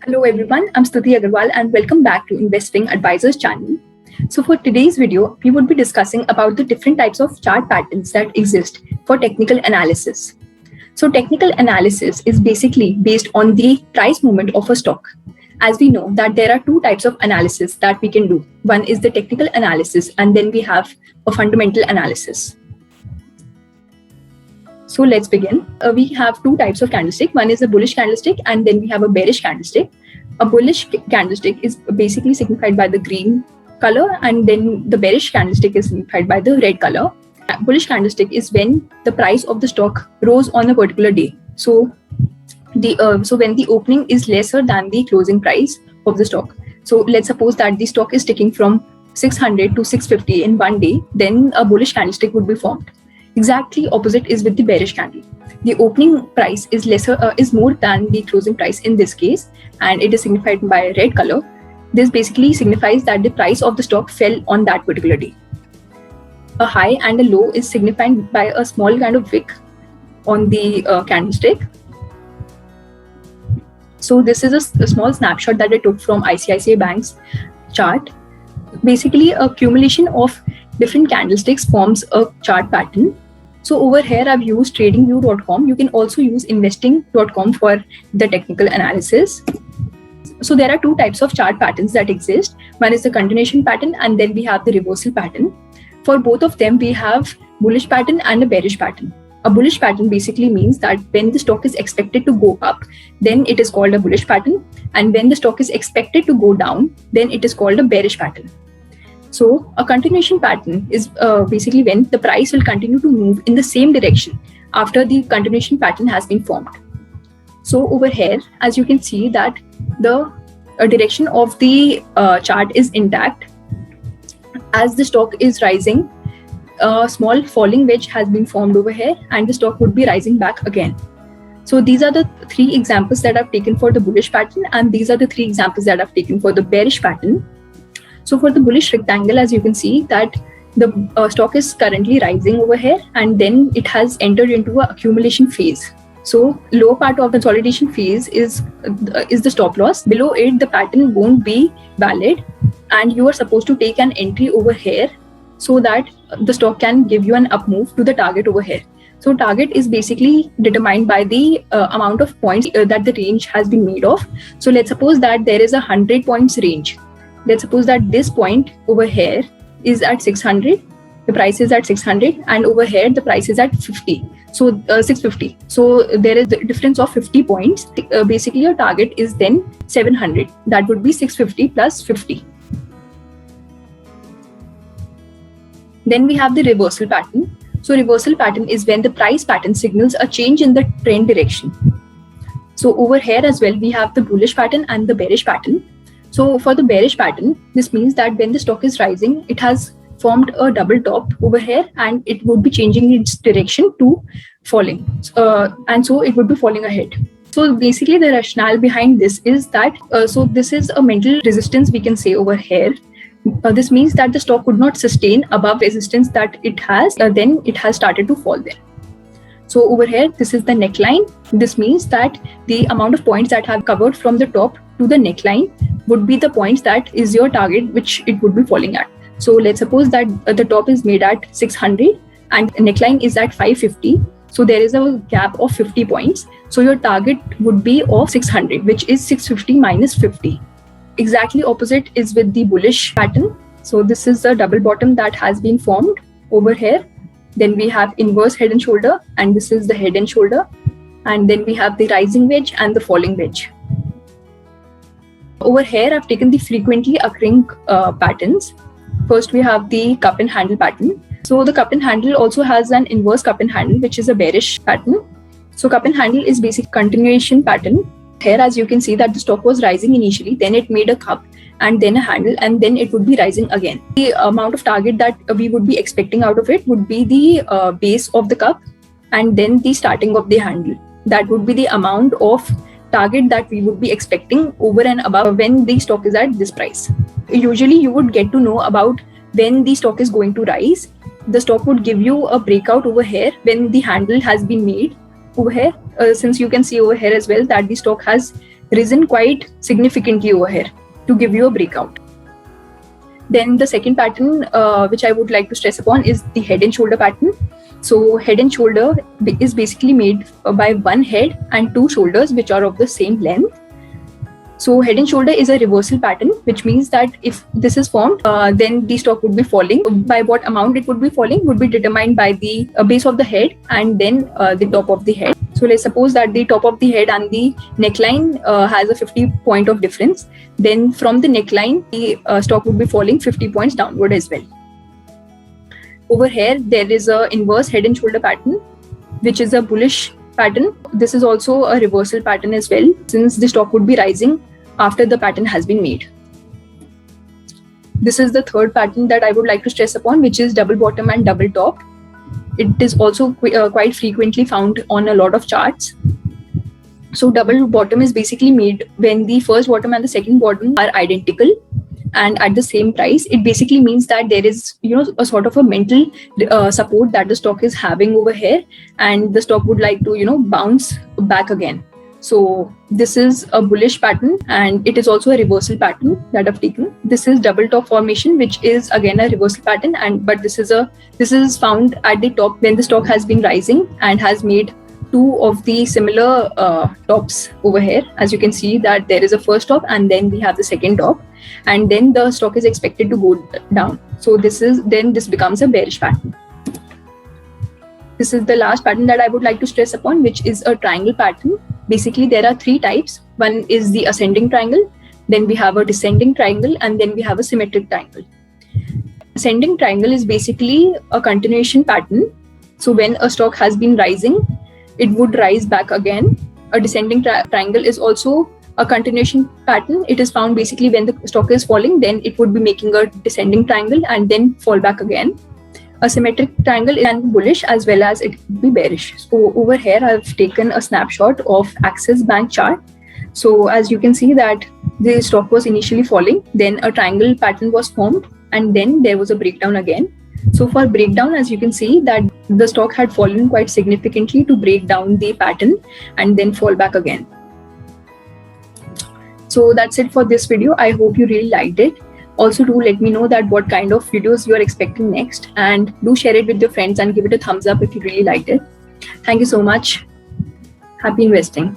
Hello everyone, I'm Stuti Agarwal and welcome back to Investing Advisors channel. So for today's video, we would be discussing about the different types of chart patterns that exist for technical analysis. So technical analysis is basically based on the price movement of a stock. As we know that there are two types of analysis that we can do. One is the technical analysis and then we have a fundamental analysis. So let's begin. We have two types of candlestick. One is a bullish candlestick and then we have a bearish candlestick. A bullish candlestick is basically signified by the green color and then the bearish candlestick is signified by the red color. A bullish candlestick is when the price of the stock rose on a particular day. So when the opening is lesser than the closing price of the stock. So let's suppose that the stock is taking from 600 to 650 in one day, then a bullish candlestick would be formed. Exactly opposite is with the bearish candle. The opening price is more than the closing price in this case, and it is signified by red color. This basically signifies that the price of the stock fell on that particular day. A high and a low is signified by a small kind of wick on the candlestick. So this is a small snapshot that I took from ICICI Bank's chart. Basically, a accumulation of different candlesticks forms a chart pattern. So over here, I've used tradingview.com. You can also use investing.com for the technical analysis. So there are two types of chart patterns that exist. One is the continuation pattern and then we have the reversal pattern. For both of them, we have bullish pattern and a bearish pattern. A bullish pattern basically means that when the stock is expected to go up, then it is called a bullish pattern. And when the stock is expected to go down, then it is called a bearish pattern. So a continuation pattern is basically when the price will continue to move in the same direction after the continuation pattern has been formed. So over here, as you can see that the direction of the chart is intact. As the stock is rising, a small falling wedge has been formed over here and the stock would be rising back again. So these are the three examples that I've taken for the bullish pattern and these are the three examples that I've taken for the bearish pattern. So for the bullish rectangle, as you can see that the stock is currently rising over here and then it has entered into an accumulation phase. So lower part of the consolidation phase is the stop loss. Below it, the pattern won't be valid and you are supposed to take an entry over here so that the stock can give you an up move to the target over here. So target is basically determined by the amount of points that the range has been made of. So let's suppose that there is a 100 points range. Let's suppose that this point over here is at 600, the price is at 600 and over here the price is at 50. So 650. So there is the difference of 50 points. Basically your target is then 700. That would be 650 plus 50. Then we have the reversal pattern. So reversal pattern is when the price pattern signals a change in the trend direction. So over here as well, we have the bullish pattern and the bearish pattern. So for the bearish pattern, this means that when the stock is rising, it has formed a double top over here and it would be changing its direction to falling. And so it would be falling ahead. So basically the rationale behind this is that, so this is a mental resistance we can say over here. This means that the stock could not sustain above resistance that it has, then it has started to fall there. So over here, this is the neckline. This means that the amount of points that have covered from the top to the neckline would be the points that is your target, which it would be falling at. So let's suppose that the top is made at 600 and the neckline is at 550. So there is a gap of 50 points. So your target would be of 600, which is 650 minus 50. Exactly opposite is with the bullish pattern. So this is the double bottom that has been formed over here. Then we have inverse head and shoulder, and this is the head and shoulder. And then we have the rising wedge and the falling wedge. Over here, I've taken the frequently occurring patterns. First, we have the cup and handle pattern. So the cup and handle also has an inverse cup and handle, which is a bearish pattern. So cup and handle is basic continuation pattern. Here, as you can see that the stock was rising initially, then it made a cup and then a handle and then it would be rising again. The amount of target that we would be expecting out of it would be the base of the cup and then the starting of the handle. That would be the amount of target that we would be expecting over and above when the stock is at this price. Usually you would get to know about when the stock is going to rise. The stock would give you a breakout over here when the handle has been made over here, since you can see over here as well that the stock has risen quite significantly over here to give you a breakout. Then the second pattern which I would like to stress upon is the head and shoulder pattern. So head and shoulder is basically made by one head and two shoulders which are of the same length. So head and shoulder is a reversal pattern, which means that if this is formed, then the stock would be falling. By what amount it would be falling would be determined by the base of the head and then the top of the head. So let's suppose that the top of the head and the neckline has a 50 point of difference. Then from the neckline, the stock would be falling 50 points downward as well. Over here, there is a inverse head and shoulder pattern, which is a bullish pattern. This is also a reversal pattern as well, since the stock would be rising after the pattern has been made. This is the third pattern that I would like to stress upon, which is double bottom and double top. It is also quite frequently found on a lot of charts. So double bottom is basically made when the first bottom and the second bottom are identical and at the same price. It basically means that there is, a sort of a mental support that the stock is having over here, and the stock would like to, bounce back again. So this is a bullish pattern, and it is also a reversal pattern that I've taken. This is double top formation, which is again a reversal pattern, but this is found at the top when the stock has been rising and has made two of the similar tops over here. As you can see that there is a first top and then we have the second top, and then the stock is expected to go down. So this becomes a bearish pattern. This is the last pattern that I would like to stress upon, which is a triangle pattern. Basically, there are three types. One is the ascending triangle, then we have a descending triangle, and then we have a symmetric triangle. Ascending triangle is basically a continuation pattern. So when a stock has been rising, it would rise back again. A descending triangle is also a continuation pattern. It is found basically when the stock is falling, then it would be making a descending triangle and then fall back again. A symmetric triangle can be bullish as well as it could be bearish. So over here, I've taken a snapshot of Axis Bank chart. So as you can see that the stock was initially falling, then a triangle pattern was formed, and then there was a breakdown again. So for breakdown, as you can see that the stock had fallen quite significantly to break down the pattern and then fall back again. So that's it for this video. I hope you really liked it. Also, do let me know that what kind of videos you are expecting next, and do share it with your friends and give it a thumbs up if you really liked it. Thank you so much. Happy investing.